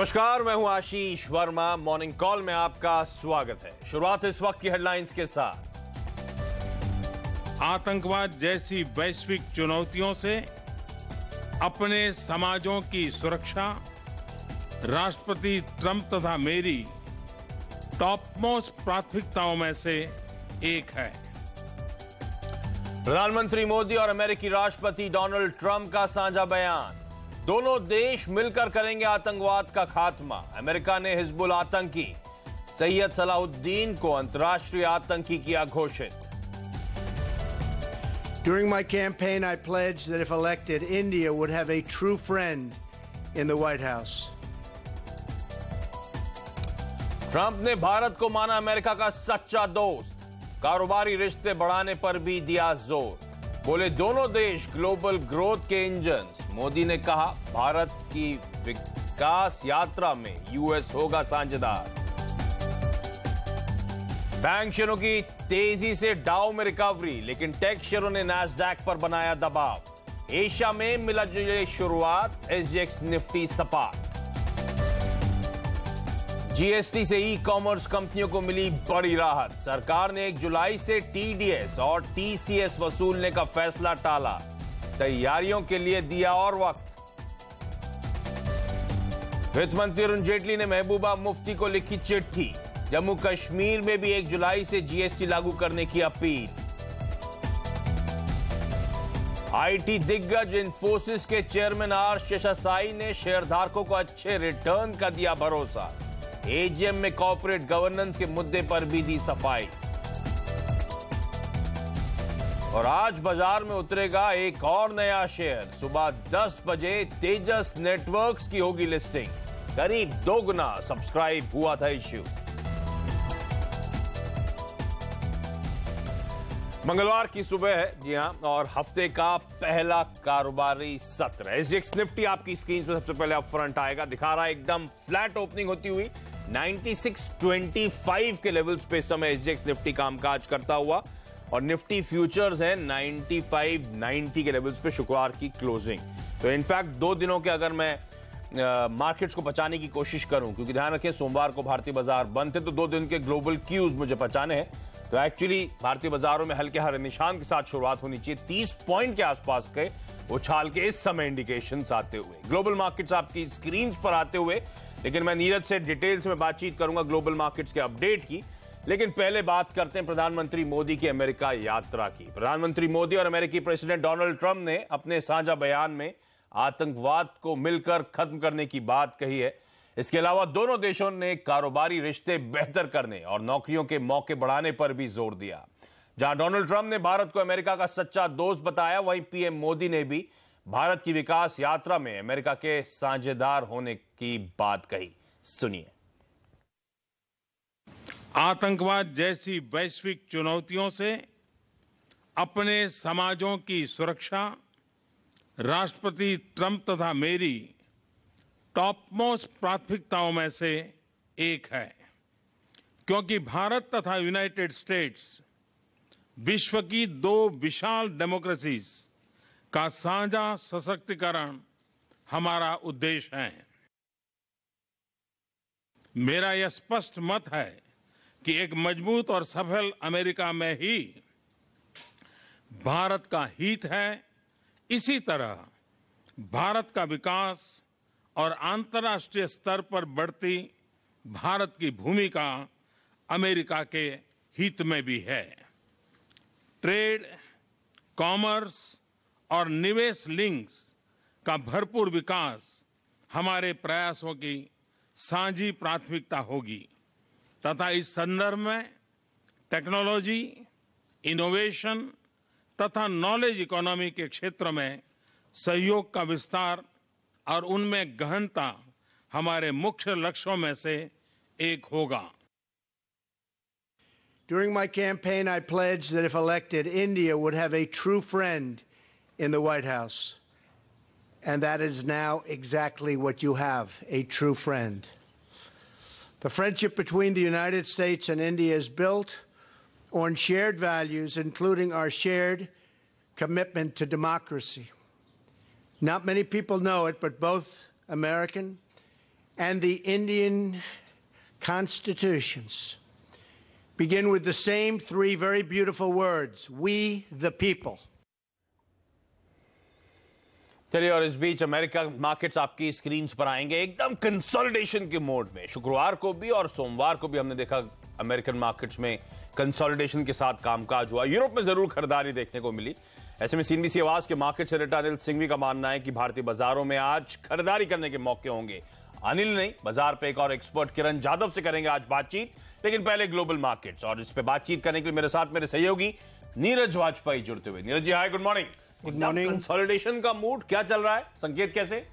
नमस्कार, मैं हूं आशीष वर्मा। मॉर्निंग कॉल में आपका स्वागत है। शुरुआत इस वक्त की हेडलाइंस के साथ। आतंकवाद जैसी वैश्विक चुनौतियों से अपने समाजों की सुरक्षा राष्ट्रपति ट्रंप तथा मेरी टॉप मोस्ट प्राथमिकताओं में से एक है। प्रधानमंत्री मोदी और अमेरिकी राष्ट्रपति डोनाल्ड ट्रंप का साझा बयान। दोनों देश मिलकर करेंगे आतंकवाद का खात्मा। अमेरिका ने हिजबुल आतंकी सैयद सलाहुद्दीन को अंतर्राष्ट्रीय आतंकी किया घोषित। During my campaign, I pledged that if elected, India would have a true friend in the White House. Trump ने भारत को माना अमेरिका का सच्चा दोस्त। कारोबारी रिश्ते बढ़ाने पर भी दिया जोर। बोले दोनों देश ग्लोबल ग्रोथ के इंजन्स। मोदी ने कहा भारत की विकास यात्रा में यूएस होगा साझेदार। बैंक शेयरों की तेजी से डाउ में रिकवरी, लेकिन टेक शेयरों ने नैस्डैक पर बनाया दबाव। एशिया में मिला जुली शुरुआत, एसजीएक्स निफ्टी सपाट। जीएसटी से ई कॉमर्स कंपनियों को मिली बड़ी राहत। सरकार ने 1 जुलाई से टीडीएस और टीसीएस वसूलने का फैसला टाला। तैयारियों के लिए दिया और वक्त। वित्त मंत्री अरुण जेटली ने महबूबा मुफ्ती को लिखी चिट्ठी। जम्मू कश्मीर में भी 1 जुलाई से जीएसटी लागू करने की अपील। आईटी दिग्गज इन्फोसिस के चेयरमैन आर शेषासाई ने शेयरधारकों को अच्छे रिटर्न का दिया भरोसा। एजीएम में कॉर्पोरेट गवर्नेंस के मुद्दे पर भी दी सफाई। और आज बाजार में उतरेगा एक और नया शेयर। सुबह 10 बजे तेजस नेटवर्क्स की होगी लिस्टिंग। करीब 2 गुना सब्सक्राइब हुआ था इश्यू। मंगलवार की सुबह है, जी हां, और हफ्ते का पहला कारोबारी सत्र। एसजीएक्स निफ्टी आपकी स्क्रीन पर सबसे पहले अप फ्रंट आएगा। दिखा रहा है एकदम फ्लैट ओपनिंग होती हुई 9625 के लेवल्स पे समय एसजीएक्स निफ्टी कामकाज करता हुआ, और निफ्टी फ्यूचर्स है 9590 के लेवल्स पे शुक्रवार की क्लोजिंग। तो इनफैक्ट 2 दिनों के अगर मैं मार्केट्स को बचाने की कोशिश करूं, क्योंकि ध्यान रखें सोमवार को भारतीय बाजार बंद थे, तो 2 दिन के ग्लोबल क्यूज मुझे बचाने हैं। तो एक्चुअली भारतीय बाजारों में हल्के हरे निशान के साथ शुरुआत होनी चाहिए। 30 पॉइंट के आसपास के उछाल के इस समय इंडिकेशंस आते हुए ग्लोबल मार्केट्स आपकी स्क्रीन पर आते हुए, लेकिन मैं नीरज से डिटेल्स में बातचीत करूंगा ग्लोबल मार्केट्स के अपडेट की। लेकिन पहले बात करते हैं प्रधानमंत्री मोदी की अमेरिका यात्रा की। प्रधानमंत्री मोदी और अमेरिकी प्रेसिडेंट डोनाल्ड ट्रंप ने अपने साझा बयान में आतंकवाद को मिलकर खत्म करने की बात कही है। इसके अलावा दोनों देशों ने कारोबारी रिश्ते बेहतर करने और नौकरियों के मौके बढ़ाने पर भी जोर दिया। जहां डोनाल्ड ट्रंप ने भारत को अमेरिका का सच्चा दोस्त बताया, वहीं पीएम मोदी ने भी भारत की विकास यात्रा में अमेरिका के साझेदार होने की बात कही। सुनिए। आतंकवाद जैसी वैश्विक चुनौतियों से अपने समाजों की सुरक्षा राष्ट्रपति ट्रंप तथा मेरी टॉप मोस्ट प्राथमिकताओं में से एक है, क्योंकि भारत तथा यूनाइटेड स्टेट्स विश्व की 2 विशाल डेमोक्रेसीज का साझा सशक्तिकरण हमारा उद्देश्य है। मेरा यह स्पष्ट मत है कि एक मजबूत और सफल अमेरिका में ही भारत का हित है। इसी तरह भारत का विकास और अंतर्राष्ट्रीय स्तर पर बढ़ती भारत की भूमिका अमेरिका के हित में भी है। ट्रेड, कॉमर्स और निवेश लिंक्स का भरपूर विकास हमारे प्रयासों की साझी प्राथमिकता होगी तथा इस संदर्भ में टेक्नोलॉजी, इनोवेशन तथा नॉलेज इकोनॉमी के क्षेत्र में सहयोग का विस्तार और उनमें गहनता हमारे मुख्य लक्ष्यों में से एक होगा। During my campaign, I pledged that if elected, India would have a true friend in the White House. And that is now exactly what you have, a true friend. The friendship between the United States and India is built on shared values, including our shared commitment to democracy. Not many people know it, but both American and the Indian constitutions begin with the same three very beautiful words, we the people. चलिए, और इस बीच America markets आपकी screen पर आएंगे एकदम consolidation के mode में। शुक्रवार को भी और सोमवार को भी हमने देखा अमेरिकन मार्केट्स में कंसोलिडेशन के साथ कामकाज हुआ। यूरोप में जरूर खरीदारी देखने को मिली। ऐसे में सीएनबीसी आवाज के मार्केट एडिटर अनिल सिंघवी का मानना है कि भारतीय बाजारों में आज खरीदारी करने के मौके होंगे। अनिल नहीं, बाजार पे एक और एक्सपर्ट किरण जाधव से करेंगे आज बातचीत, लेकिन पहले ग्लोबल मार्केट्स। और इस पे बातचीत करने के लिए मेरे साथ मेरे सहयोगी नीरज वाजपेयी जुड़ते हुए। Neeraj ji, hi, good morning. Good morning. Consolidation का मूड क्या चल रहा है, संकेत कैसे?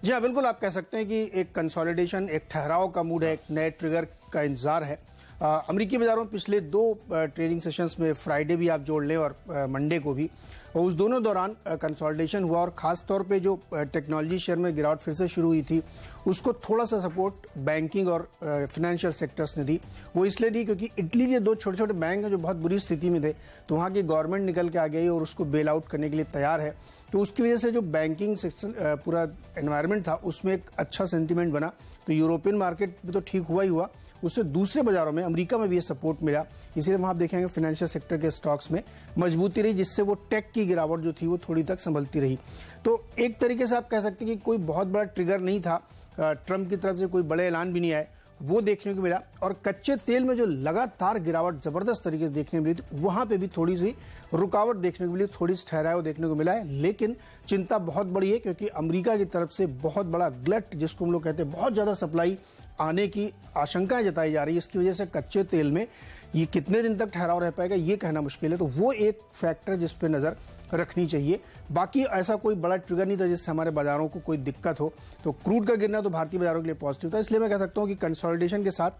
जी हाँ, बिल्कुल आप कह सकते हैं कि एक कंसोलिडेशन, एक ठहराव का मूड है, एक नए ट्रिगर का इंतजार है। अमेरिकी बाजारों में पिछले दो ट्रेडिंग सेशंस में, फ्राइडे भी आप जोड़ लें और मंडे को भी, उस दोनों दौरान कंसोलिडेशन हुआ। और खास तौर पे जो टेक्नोलॉजी शेयर में गिरावट फिर से शुरू हुई थी, उसको थोड़ा सा सपोर्ट बैंकिंग और फाइनेंशियल सेक्टर्स ने दी। वो इसलिए दी क्योंकि इटली के दो छोटे छोटे बैंक हैं जो बहुत बुरी स्थिति में थे, तो वहाँ की गवर्नमेंट निकल के आ गई और उसको बेल आउट करने के लिए तैयार है। तो उसकी वजह से जो बैंकिंग सेक्शन पूरा एनवायरनमेंट था उसमें एक अच्छा सेंटीमेंट बना। तो यूरोपियन मार्केट भी तो ठीक हुआ ही हुआ, उससे दूसरे बाजारों में, अमेरिका में भी ये सपोर्ट मिला। इसीलिए वहाँ आप देखेंगे फाइनेंशियल सेक्टर के स्टॉक्स में मजबूती रही, जिससे वो टेक की गिरावट जो थी वो थोड़ी तक संभलती रही। तो एक तरीके से आप कह सकते हैं कि कोई बहुत बड़ा ट्रिगर नहीं था, ट्रंप की तरफ से कोई बड़े ऐलान भी नहीं आए, वो देखने को मिला। और कच्चे तेल में जो लगातार गिरावट जबरदस्त तरीके से देखने को मिली थी, वहां पे भी थोड़ी सी रुकावट देखने को मिली, थोड़ी सी ठहराव देखने को मिला है। लेकिन चिंता बहुत बड़ी है क्योंकि अमेरिका की तरफ से बहुत बड़ा ग्लट, जिसको हम लोग कहते हैं, बहुत ज्यादा सप्लाई आने की आशंकाएं जताई जा रही है। इसकी वजह से कच्चे तेल में ये कितने दिन तक ठहराव रह पाएगा ये कहना मुश्किल है। तो वो एक फैक्टर जिस पे नजर रखनी चाहिए। बाकी ऐसा कोई बड़ा ट्रिगर नहीं था जिससे हमारे बाजारों को कोई दिक्कत हो। तो क्रूड का गिरना तो भारतीय बाजारों के लिए पॉजिटिव था। इसलिए मैं कह सकता हूं कि कंसोलिडेशन के साथ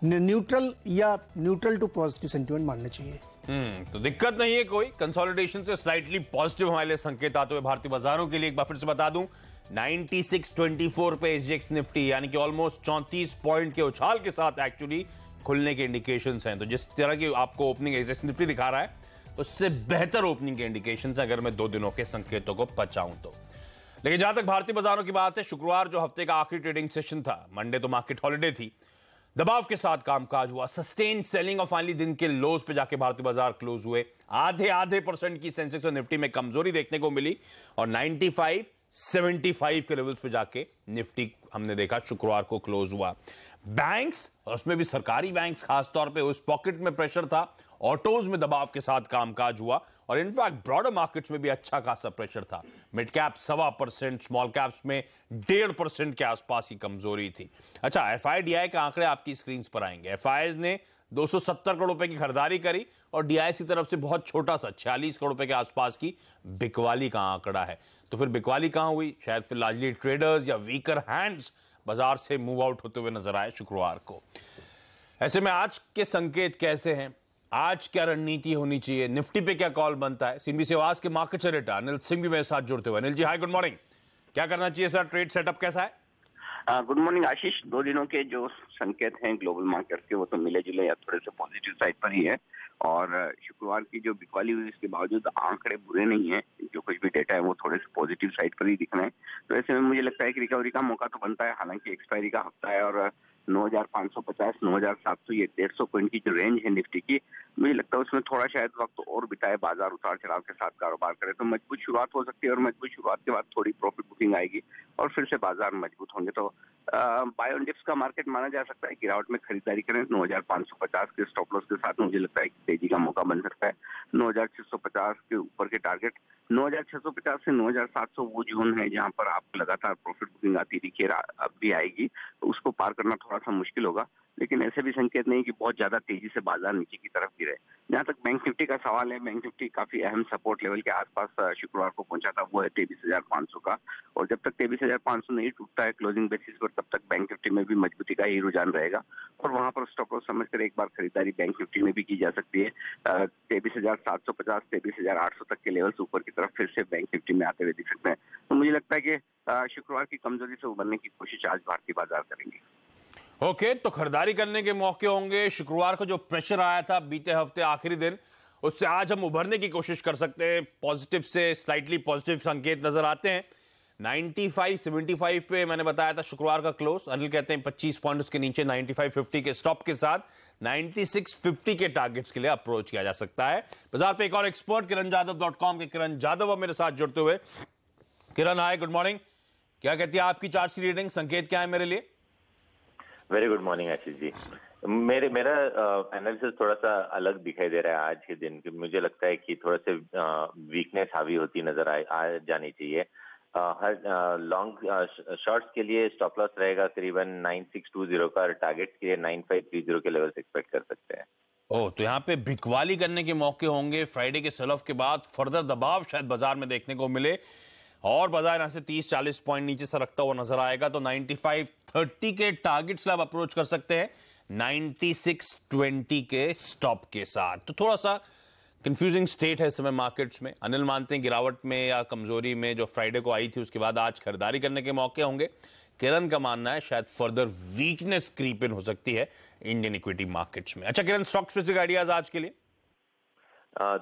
न्यूट्रल या न्यूट्रल टू पॉजिटिव सेंटीमेंट मानने चाहिए। तो दिक्कत नहीं है कोई। कंसोलिडेशन से स्लाइटली पॉजिटिव हमारे लिए संकेत आते हुए भारतीय बाजारों के लिए एक बार फिर से बता दूं, 9624 पे एसजीएक्स निफ्टी, यानी कि ऑलमोस्ट 34 पॉइंट के उछाल के साथ एक्चुअली खुलने के इंडिकेशंस हैं। तो जिस तरह की आपको ओपनिंग एसजीएक्स निफ्टी दिखा रहा है, उससे बेहतर ओपनिंग के इंडिकेशंस अगर मैं 2 दिनों के संकेतों को पचाऊं तो। लेकिन जहां तक भारतीय बाजारों की बात है, शुक्रवार जो हफ्ते का आखिरी ट्रेडिंग सेशन था, मंडे तो मार्केट हॉलिडे थी, दबाव के साथ कामकाज हुआ। सस्टेन सेलिंग और फाइनली दिन के लोज पे जाके भारतीय बाजार क्लोज हुए। आधे % की सेंसेक्स और निफ्टी में कमजोरी देखने को मिली और 95-75 के लेवल्स पे जाके निफ्टी हमने देखा शुक्रवार को क्लोज हुआ। बैंक्स, और उसमें भी सरकारी बैंक्स खास तौर पे, उस पॉकेट में प्रेशर था। ऑटोज में दबाव के साथ कामकाज हुआ और इनफैक्ट ब्रॉडर मार्केट्स में भी अच्छा खासा प्रेशर था। मिड कैप 1.25%, स्मॉल कैप्स में 1.5% के आसपास की कमजोरी थी। अच्छा, एफआईडीआई के आंकड़े आपकी स्क्रीन पर आएंगे। एफआईआई ने 270 करोड़ रुपए की खरीदारी करी और डीआईएस की तरफ से बहुत छोटा सा 46 करोड़ रुपए के आसपास की बिकवाली का आंकड़ा है। तो फिर बिकवाली कहां हुई? शायद फिर लार्जली ट्रेडर्स या वीकर हैंड्स बाजार से मूव आउट होते हुए नजर आए शुक्रवार को। ऐसे में आज के संकेत कैसे हैं? आज क्या रणनीति होनी चाहिए? निफ्टी पे क्या कॉल बनता है? सीएनबीसी आवाज के मार्केट एडिटर अनिल सिंह भी मेरे साथ जुड़ते हुए। Anil ji, hi, good morning. क्या करना चाहिए सर? ट्रेड सेटअप कैसा है? गुड मॉर्निंग आशीष। 2 दिनों के जो संकेत हैं ग्लोबल मार्केट के, वो तो मिले जुले या थोड़े से पॉजिटिव साइड पर ही है। और शुक्रवार की जो बिकवाली हुई, इसके बावजूद आंकड़े बुरे नहीं है। जो कुछ भी डेटा है वो थोड़े से पॉजिटिव साइड पर ही दिख रहे हैं। तो ऐसे में मुझे लगता है कि रिकवरी का मौका तो बनता है। हालांकि एक्सपायरी का हफ्ता है और 9550, 9700, ये 150 पॉइंट की जो रेंज है निफ्टी की, मुझे लगता है उसमें थोड़ा शायद वक्त और बिताए, बाजार उतार चढ़ाव के साथ कारोबार करे तो मजबूत शुरुआत हो सकती है। और मजबूत शुरुआत के बाद थोड़ी प्रॉफिट बुकिंग आएगी और फिर से बाजार मजबूत होंगे। तो बाय ऑन डिप्स का मार्केट माना जा सकता है। गिरावट में खरीदारी करें 9550 के स्टॉप लॉस के साथ, मुझे लगता है कि तेजी का मौका बन सकता है। 9650 के ऊपर के टारगेट 9650 से 9700 वो जोन है जहां पर आपको लगातार प्रॉफिट बुकिंग आती दिखी, अब भी आएगी। तो उसको पार करना थोड़ा सा मुश्किल होगा। लेकिन ऐसे भी संकेत नहीं कि बहुत ज्यादा तेजी से बाजार नीचे की तरफ गिरे। जहां तक बैंक निफ्टी का सवाल है, बैंक निफ्टी काफी अहम सपोर्ट लेवल के आसपास शुक्रवार को पहुंचा था, वो है 23,500 का। और जब तक 23,500 नहीं टूटता है क्लोजिंग बेसिस पर, तब तक बैंक निफ्टी में भी मजबूती का ही रुझान रहेगा। और वहां पर स्टॉप लॉस समझकर एक बार खरीदारी बैंक निफ्टी में भी की जा सकती है। 23,750, 23,800 तक के लेवल्स ऊपर की तरफ फिर से बैंक निफ्टी में आते हुए दिख सकते हैं। तो मुझे लगता है कि शुक्रवार की कमजोरी से उबरने की कोशिश आज भारतीय बाजार करेंगे। ओके, तो खरीदारी करने के मौके होंगे। शुक्रवार को जो प्रेशर आया था बीते हफ्ते आखिरी दिन, उससे आज हम उभरने की कोशिश कर सकते हैं। पॉजिटिव से स्लाइटली पॉजिटिव संकेत नजर आते हैं। 95.75 पे मैंने बताया था शुक्रवार का क्लोज। अनिल कहते हैं 25 पॉइंट के नीचे 95.50 के स्टॉप के साथ 96.50 के टारगेट्स के लिए अप्रोच किया जा सकता है। बाजार पे एक और एक्सपर्ट kiranjadhav.com के किरण जाधव मेरे साथ जुड़ते हुए। किरण, हाय, गुड मॉर्निंग। क्या कहती है आपकी चार्ट की रीडिंग, संकेत क्या है मेरे लिए? Very good morning Ashish ji. मेरा एनालिसिस थोड़ा सा अलग दिखाई दे रहा है आज के दिन। मुझे लगता है कि थोड़ा से वीकनेस हावी होती नजर आ जानी चाहिए। हर लॉन्ग शॉर्ट्स के लिए स्टॉप लॉस रहेगा करीबन 9620 का, टारगेट के लिए 9530 के लेवल से एक्सपेक्ट कर सकते हैं। तो यहाँ पे बिकवाली करने के मौके होंगे। फ्राइडे के सेल ऑफ के बाद फर्दर दबाव शायद बाजार में देखने को मिले और बाजार यहां से 30-40 पॉइंट नीचे से रखता हुआ नजर आएगा। तो 9530 के टारगेट स्लैब अप्रोच कर सकते हैं 9620 के स्टॉप के साथ। तो थोड़ा सा कंफ्यूजिंग स्टेट है इस समय मार्केट्स में। अनिल मानते हैं गिरावट में या कमजोरी में जो फ्राइडे को आई थी उसके बाद आज खरीदारी करने के मौके होंगे। किरण का मानना है शायद फर्दर वीकनेस क्रीप इन हो सकती है इंडियन इक्विटी मार्केट्स में। अच्छा किरण, स्टॉक स्पेसिफिक आइडियाज आज के लिए?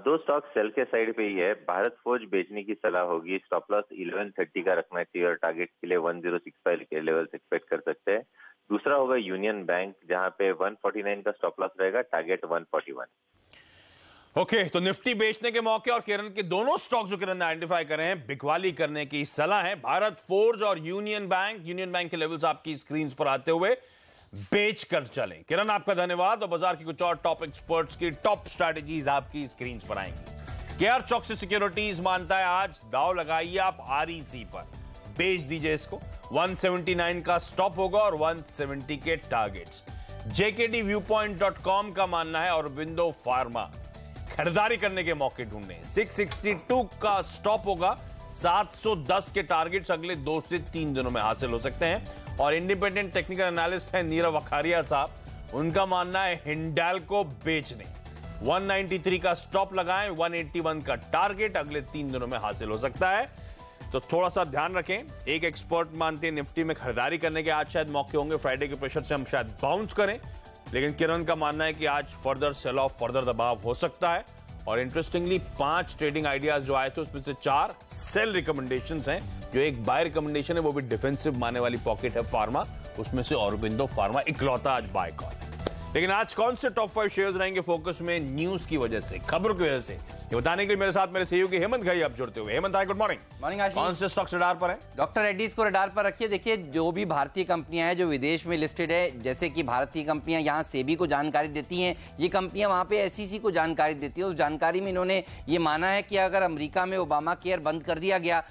दो स्टॉक सेल के साइड पे ही है। भारत फोर्ज बेचने की सलाह होगी। स्टॉप लॉस 1130 का रखना चाहिए और टारगेट के लिए 1065 के लेवल से एक्सपेक्ट कर सकते हैं। दूसरा होगा यूनियन बैंक, जहां पे 149 का स्टॉप लॉस रहेगा, टारगेट 141। ओके, तो निफ्टी बेचने के मौके और किरण के दोनों स्टॉक जो किरण ने आइडेंटिफाई करे हैं बिकवाली करने की सलाह है। भारत फोर्ज और यूनियन बैंक के लेवल्स आपकी स्क्रीन पर आते हुए बेच कर चलें। किरण, आपका धन्यवाद। और बाजार की कुछ और टॉप एक्सपर्ट्स की टॉप स्ट्रैटेजीज आपकी स्क्रीन पर आएंगी। केआर चौकसी सिक्योरिटीज मानता है आज दाव लगाइए आप आरईसी पर, बेच दीजिए इसको। 179 का स्टॉप होगा और 170 के टारगेट्स। JKDviewpoint.com का मानना है औरबिंदो फार्मा खरीदारी करने के मौके ढूंढने। 662 का स्टॉप होगा, 710 के टारगेट्स अगले 2 से 3 दिनों में हासिल हो सकते हैं। और इंडिपेंडेंट टेक्निकल एनालिस्ट है नीरव अखारिया साहब, उनका मानना है हिंडाल्को बेचने। 193 का स्टॉप लगाएं, 181 का टारगेट अगले 3 दिनों में हासिल हो सकता है। तो थोड़ा सा ध्यान रखें। एक एक्सपर्ट मानते हैं निफ्टी में खरीदारी करने के आज शायद मौके होंगे। फ्राइडे के प्रेशर से हम शायद बाउंस करें, लेकिन किरण का मानना है कि आज फर्दर सेल ऑफ, फर्दर दबाव हो सकता है। और इंटरेस्टिंगली 5 ट्रेडिंग आइडियाज जो आए थे उसमें से 4 सेल रिकमेंडेशंस हैं। जो एक बाय रिकमेंडेशन है वो भी डिफेंसिव मानने वाली पॉकेट है फार्मा, उसमें से औरबिंदो फार्मा इकलौता आज बाय कॉल। लेकिन आज कौन से टॉप 5 शेयर्स रहेंगे फोकस में न्यूज की वजह से, खबरों की वजह से, ये बताने के लिए मेरे साथ मेरे सहयोगी हेमंत घई आप जुड़ते हुए। हेमंत, हाय, गुड मॉर्निंग। मॉर्निंग आशीष। कौन से स्टॉक्स रडार पर हैं? डॉक्टर रेड्डीज को रडार पर रखिए। देखिए, जो भी भारतीय कंपनियां हैं जो विदेश में लिस्टेड है, जैसे कि भारतीय कंपनियां यहाँ सेबी को जानकारी देती हैं, ये कंपनियां वहाँ पे SEC को जानकारी देती है। उस जानकारी में इन्होंने ये माना है कि अगर अमेरिका में ओबामा केयर बंद कर दिया गया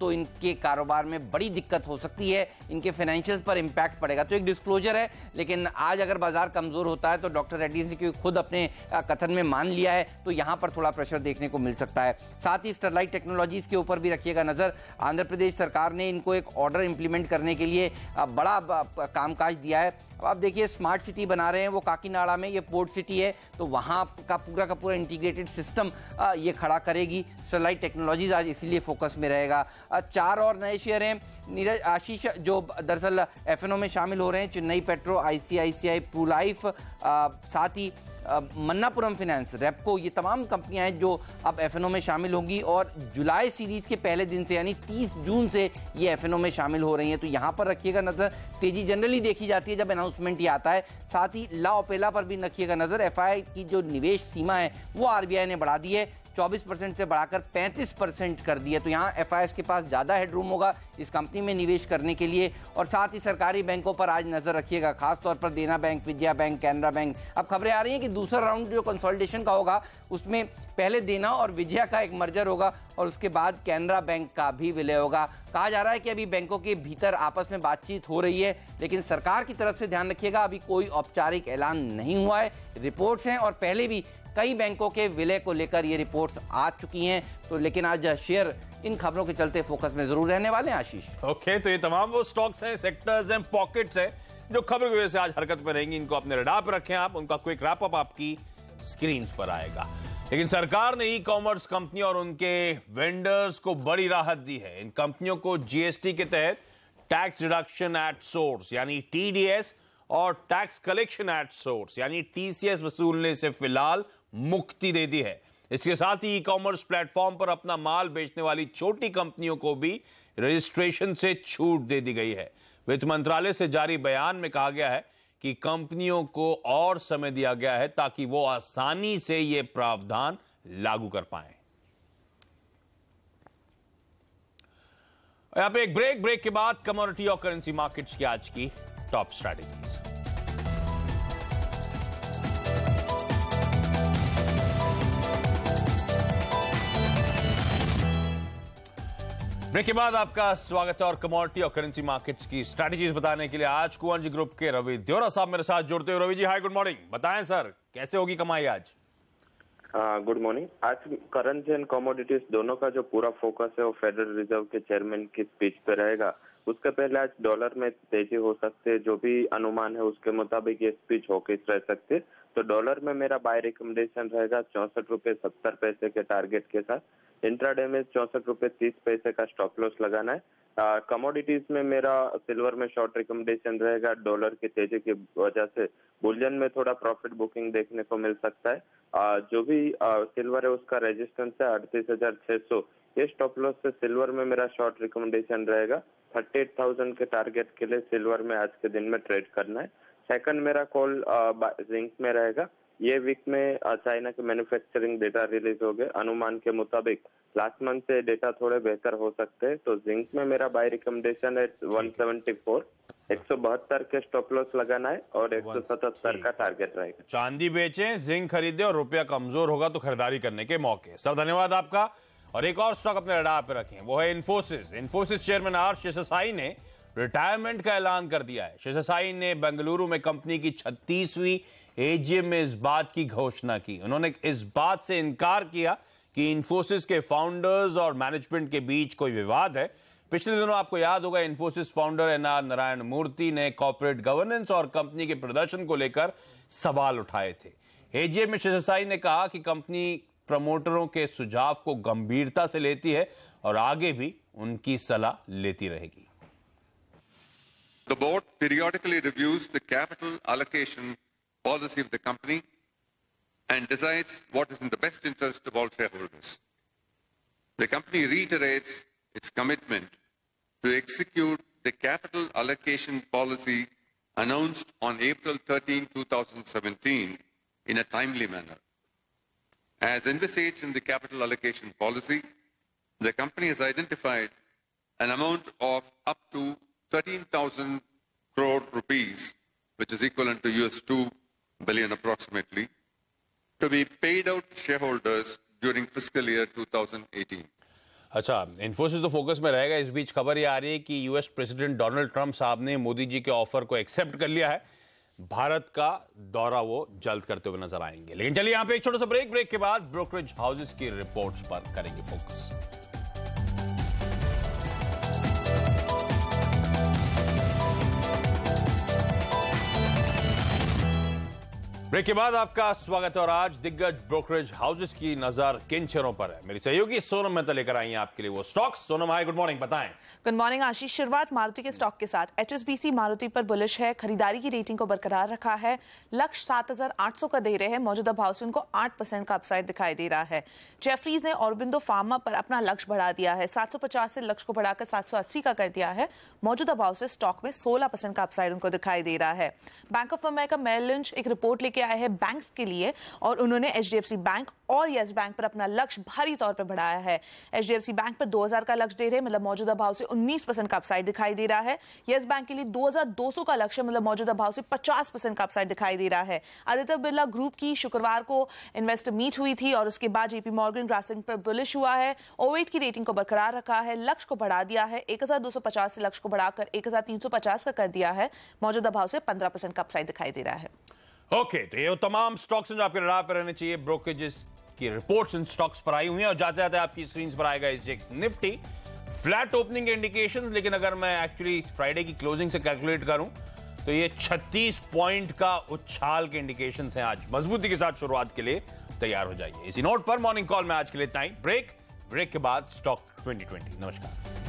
तो इनके कारोबार में बड़ी दिक्कत हो सकती है, इनके फाइनेंशियल्स पर इंपैक्ट पड़ेगा। तो एक डिस्क्लोजर है। लेकिन आज अगर बाजार कमजोर होता है तो डॉक्टर रेड्डीज ने क्योंकि खुद अपने कथन में मान लिया है, तो यहां पर थोड़ा प्रेशर देखने को मिल सकता है। साथ ही स्टरलाइट टेक्नोलॉजीज के ऊपर भी रखिएगा नजर। आंध्र प्रदेश सरकार ने इनको एक ऑर्डर इंप्लीमेंट करने के लिए बड़ा कामकाज दिया है। अब आप देखिए, स्मार्ट सिटी बना रहे हैं वो काकीनाडा में, ये पोर्ट सिटी है, तो वहाँ का पूरा इंटीग्रेटेड सिस्टम ये खड़ा करेगी। स्टरलाइट टेक्नोलॉजीज आज इसीलिए फोकस में रहेगा। 4 और नए शेयर हैं नीरज आशीष जो दरअसल FNO में शामिल हो रहे हैं। Chennai Petro, ICICI Pru Life, साथ ही मन्नापुरम फाइनेंस, रेपको, ये तमाम कंपनियां हैं जो अब FNO में शामिल होंगी। और जुलाई सीरीज के पहले दिन से यानी 30 जून से ये FNO में शामिल हो रही हैं। तो यहां पर रखिएगा नजर। तेजी जनरली देखी जाती है जब अनाउंसमेंट ये आता है। साथ ही ला ओपेला पर भी रखिएगा नजर। FI की जो निवेश सीमा है वो RBI ने बढ़ा दी है, 24% से बढ़ाकर 35% कर दिया। तो यहाँ FIs के पास ज़्यादा हेडरूम होगा इस कंपनी में निवेश करने के लिए। और साथ ही सरकारी बैंकों पर आज नजर रखिएगा, खासतौर पर देना bank, Vijaya bank, Canara bank. अब खबरें आ रही हैं कि दूसरा राउंड जो कंसोलिडेशन का होगा उसमें पहले देना और विजया का एक मर्जर होगा और उसके बाद कैनरा बैंक का भी विलय होगा। कहा जा रहा है कि अभी बैंकों के भीतर आपस में बातचीत हो रही है, लेकिन सरकार की तरफ से ध्यान रखिएगा अभी कोई औपचारिक ऐलान नहीं हुआ है। रिपोर्ट्स हैं और पहले भी कई बैंकों के विलय को लेकर ये रिपोर्ट्स आ चुकी हैं। तो लेकिन आज शेयर इन खबरों के चलते फोकस में जरूर रहने वाले हैं आशीष। ओके, तो ये तमाम वो स्टॉक्स हैं, सेक्टर्स हैं, पॉकेट्स हैं जो खबर की वजह से आज हरकत में रहेंगी। इनको अपने रडार पर रखें आप, उनका क्विक रैप अप आपकी स्क्रीन पर आएगा। लेकिन सरकार ने ई कॉमर्स कंपनी और उनके वेंडर्स को बड़ी राहत दी है। इन कंपनियों को GST के तहत टैक्स रिडक्शन एट सोर्स यानी TDS और टैक्स कलेक्शन एट सोर्स यानी TCS वसूलने से फिलहाल मुक्ति दे दी है। इसके साथ ही ई कॉमर्स प्लेटफॉर्म पर अपना माल बेचने वाली छोटी कंपनियों को भी रजिस्ट्रेशन से छूट दे दी गई है। वित्त मंत्रालय से जारी बयान में कहा गया है कि कंपनियों को और समय दिया गया है ताकि वो आसानी से ये प्रावधान लागू कर पाएं। यहां पे एक ब्रेक के बाद कमोडिटी और करेंसी मार्केट्स की आज की टॉप स्ट्रैटेजीज। ब्रेक के बाद आपका स्वागत है और कमोडिटी और करेंसी मार्केट्स की स्ट्रैटेजीज बताने के लिए आज कुंवर ग्रुप के रवि देवरा साहब मेरे साथ जुड़ते हुए। Ravi ji hi, good morning. बताएं सर, कैसे होगी कमाई आज? Good morning. आज करेंसी एंड कमोडिटीज दोनों का जो पूरा फोकस है वो फेडरल रिजर्व के चेयरमैन की स्पीच पे रहेगा। उसके पहले आज डॉलर में तेजी हो सकती है, जो भी अनुमान है उसके मुताबिक ये स्पीच हॉकिश रह सकती है। तो डॉलर में मेरा बाय रिकमेंडेशन रहेगा 64.70 के टारगेट के साथ। इंट्राडे में 64.30 का स्टॉप लॉस लगाना है। कमोडिटीज में मेरा सिल्वर में शॉर्ट रिकमेंडेशन रहेगा। डॉलर की तेजी की वजह से बुलियन में थोड़ा प्रॉफिट बुकिंग देखने को मिल सकता है। जो भी सिल्वर है उसका रेजिस्टेंस है 38,600। ये स्टॉप लॉस से सिल्वर में मेरा शॉर्ट रिकमेंडेशन रहेगा 38,000 के टारगेट के लिए सिल्वर में आज के दिन में ट्रेड करना है। सेकंड मेरा कॉल जिंक में रहेगा। ये वीक में चाइना के मैन्युफैक्चरिंग डेटा रिलीज हो गए। अनुमान के मुताबिक लास्ट मंथ से डेटा थोड़े बेहतर हो सकते हैं। तो जिंक में मेरा बाय रिकमेंडेशन है 174, 172 के स्टॉप लॉस लगाना है और 177 का टारगेट रहेगा। चांदी बेचें, जिंक खरीदें और रुपया कमजोर होगा तो खरीदारी करने के मौके। सर धन्यवाद आपका। और एक और स्टॉक अपने रडार पे रखें, वो है इन्फोसिस। इन्फोसिस चेयरमैन आर शेषसाई ने रिटायरमेंट का ऐलान कर दिया है। शेषसाई ने बेंगलुरु में कंपनी की 36वीं एजीएम में इस बात की घोषणा की। उन्होंने इस बात से इनकार किया कि इन्फोसिस के फाउंडर्स और मैनेजमेंट के बीच कोई विवाद है। पिछले दिनों आपको याद होगा इन्फोसिस फाउंडर एनआर नारायण मूर्ति ने कॉर्पोरेट गवर्नेंस और कंपनी के प्रदर्शन को लेकर सवाल उठाए थे। एजीएम में शेषसाई ने कहा कि कंपनी प्रमोटरों के सुझाव को गंभीरता से लेती है और आगे भी उनकी सलाह लेती रहेगी। The board periodically reviews the capital allocation policy of the company and decides what is in the best interest of all shareholders. The company reiterates its commitment to execute the capital allocation policy announced on April 13, 2017 in a timely manner. As envisaged in the capital allocation policy, the company has identified an amount of up to 13,000 crore rupees, which is equivalent to $2 billion approximately, to be paid out to shareholders during fiscal year 2018. अच्छा, इन्फोसिस तो focus में रहेगा। इस बीच खबर ये आ रही है कि यूएस प्रेसिडेंट डोनाल्ड ट्रंप साहब ने मोदी जी के ऑफर को एक्सेप्ट कर लिया है। भारत का दौरा वो जल्द करते हुए नजर आएंगे। लेकिन चलिए यहां पे एक छोटा सा ब्रेक के बाद ब्रोकरेज हाउसेस की रिपोर्ट्स पर करेंगे फोकस। ब्रेक के बाद आपका स्वागत है और आज दिग्गज ब्रोकरेज हाउसेस की नजर किन शेयरों पर है। मेरी सहयोगी सोनम मेहता लेकर आई हैं आपके लिए वो स्टॉक्स। सोनम हाय, गुड मॉर्निंग, बताएं। गुड मॉर्निंग आशीष। शुरुआत मारुति के स्टॉक के साथ। एचएसबीसी मारुति पर बुलिश है, खरीदारी की रेटिंग को बरकरार रखा है। लक्ष्य 7,800 का दे रहे हैं। मौजूदा भाव से उनको 8% का अपसाइड दिखाई दे रहा है। जेफरीज ने ऑरबिंदो फार्मा पर अपना लक्ष्य बढ़ा दिया है। 750 से लक्ष्य को बढ़ाकर 780 का कर दिया है। मौजूदा भाव से स्टॉक में 16% का अपसाइड उनको दिखाई दे रहा है। Bank of America Merrill Lynch एक रिपोर्ट लेके आए हैं बैंक्स के लिए और उन्होंने एचडीएफसी बैंक और यस बैंक पर अपना लक्ष्य भारी तौर पर बढ़ाया है। एचडीएफसी बैंक पर 2000 का लक्ष्य दे रहे हैं, मतलब मौजूदा भाव से 19% का अपसाइड दिखाई दे रहा है। यस बैंक के लिए 2200 का लक्ष्य, मतलब मौजूदा भाव से 50% का अपसाइड दिखाई दे रहा है। आदित्य बिरला ग्रुप की शुक्रवार को इन्वेस्टर मीट हुई थी और उसके बाद जेपी मॉर्गन ग्रासिंग पर बुलिश हुआ है। ओवेट की रेटिंग को बरकरार रखा है, लक्ष्य को बढ़ा दिया है। 1250 से लक्ष्य को बढ़ाकर 1350 का कर दिया है। मौजूदा भाव से 15% का अपसाइड दिखाई दे रहा है। ओके, तो ये तमाम स्टॉक्स जो आपके रडार पर रहने चाहिए। ब्रोकरेजेस की रिपोर्ट्स इन स्टॉक्स पर आई हुई हैं और जाते जाते आपकी स्क्रीन पर आएगा एसजीएक्स निफ्टी फ्लैट ओपनिंग के इंडिकेशंस। लेकिन अगर मैं एक्चुअली फ्राइडे की क्लोजिंग से कैलकुलेट करूं तो ये 36 पॉइंट का उछाल के इंडिकेशंस हैं। आज मजबूती के साथ शुरुआत के लिए तैयार हो जाइए। इसी नोट पर मॉर्निंग कॉल में आज के लिए इतना ही। ब्रेक के बाद स्टॉक 2020। नमस्कार।